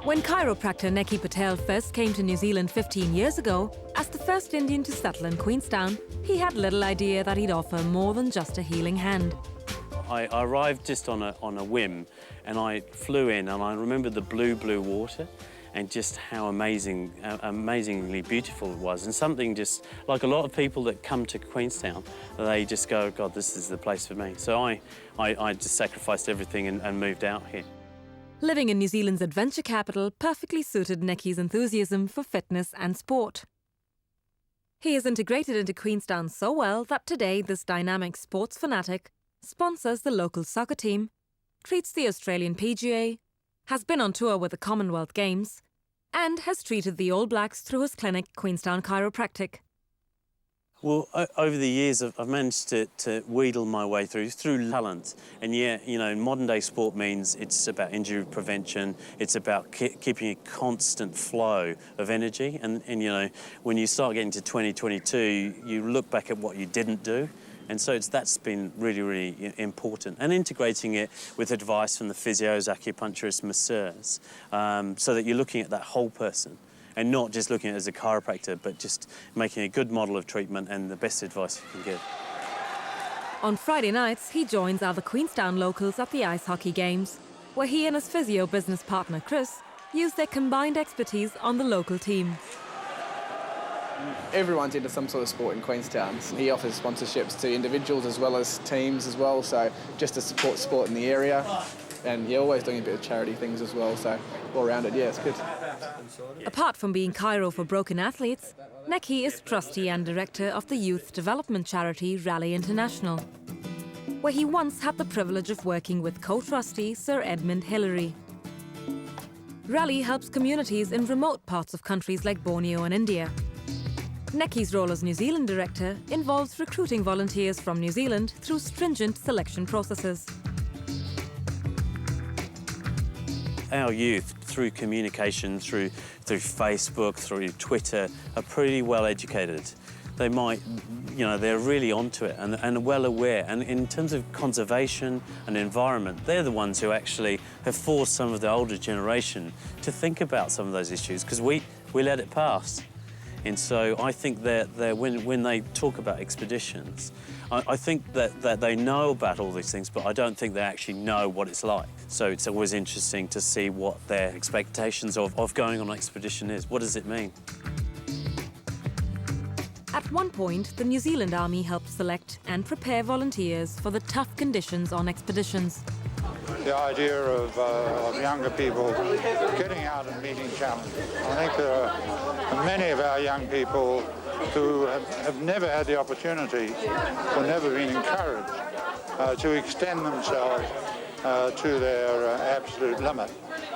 When chiropractor Neki Patel first came to New Zealand 15 years ago, as the first Indian to settle in Queenstown, he had little idea that he'd offer more than just a healing hand. I arrived just on a whim, and I flew in, and I remember the blue water and just how amazingly beautiful it was. And something just, like a lot of people that come to Queenstown, they just go, God, this is the place for me. So I just sacrificed everything and moved out here. Living in New Zealand's adventure capital perfectly suited Neki's enthusiasm for fitness and sport. He is integrated into Queenstown so well that today this dynamic sports fanatic sponsors the local soccer team, treats the Australian PGA, has been on tour with the Commonwealth Games, and has treated the All Blacks through his clinic, Queenstown Chiropractic. Well, over the years, I've managed to wheedle my way through talent. And yeah, you know, modern-day sport means it's about injury prevention, it's about keeping a constant flow of energy. And, you know, when you start getting to 2022, you look back at what you didn't do. And so that's been really, really important. And integrating it with advice from the physios, acupuncturists, masseurs, so that you're looking at that whole person. And not just looking at it as a chiropractor, but just making a good model of treatment and the best advice you can give. On Friday nights, he joins other Queenstown locals at the ice hockey games, where he and his physio business partner Chris use their combined expertise on the local team. Everyone's into some sort of sport in Queenstown. He offers sponsorships to individuals as well as teams as well, so just to support sport in the area. And you're always doing a bit of charity things as well, so all around it, yeah, it's good. Apart from being chiro for broken athletes, Neki is trustee and director of the youth development charity Raleigh International, where he once had the privilege of working with co-trustee Sir Edmund Hillary. Raleigh helps communities in remote parts of countries like Borneo and India. Neki's role as New Zealand director involves recruiting volunteers from New Zealand through stringent selection processes. Our youth, through communication, through Facebook, through Twitter, are pretty well educated. They might, you know, they're really onto it and well aware. And in terms of conservation and environment, they're the ones who actually have forced some of the older generation to think about some of those issues, because we let it pass. And so I think that when they talk about expeditions, I think that they know about all these things, but I don't think they actually know what it's like. So it's always interesting to see what their expectations of going on an expedition is. What does it mean? At one point, the New Zealand Army helped select and prepare volunteers for the tough conditions on expeditions. The idea of younger people getting out and meeting challenges. I think there are many of our young people who have never had the opportunity or never been encouraged to extend themselves to their absolute limit.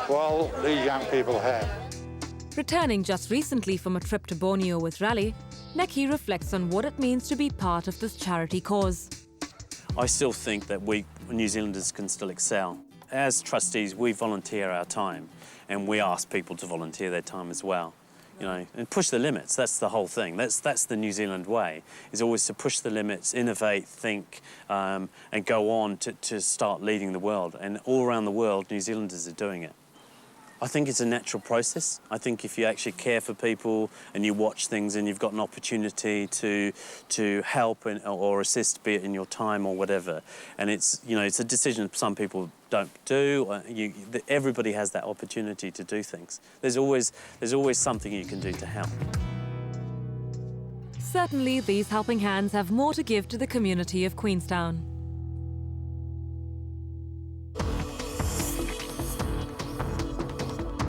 Well, these young people have. Returning just recently from a trip to Borneo with Raleigh, Neki reflects on what it means to be part of this charity cause. I still think that we New Zealanders can still excel. As trustees, we volunteer our time, and we ask people to volunteer their time as well. You know, and push the limits. That's the whole thing. That's the New Zealand way, is always to push the limits, innovate, think, and go on to start leading the world. And all around the world, New Zealanders are doing it. I think it's a natural process. I think if you actually care for people and you watch things and you've got an opportunity to help or assist, be it in your time or whatever, and it's, you know, it's a decision some people don't do. Everybody has that opportunity to do things. There's always something you can do to help. Certainly, these helping hands have more to give to the community of Queenstown.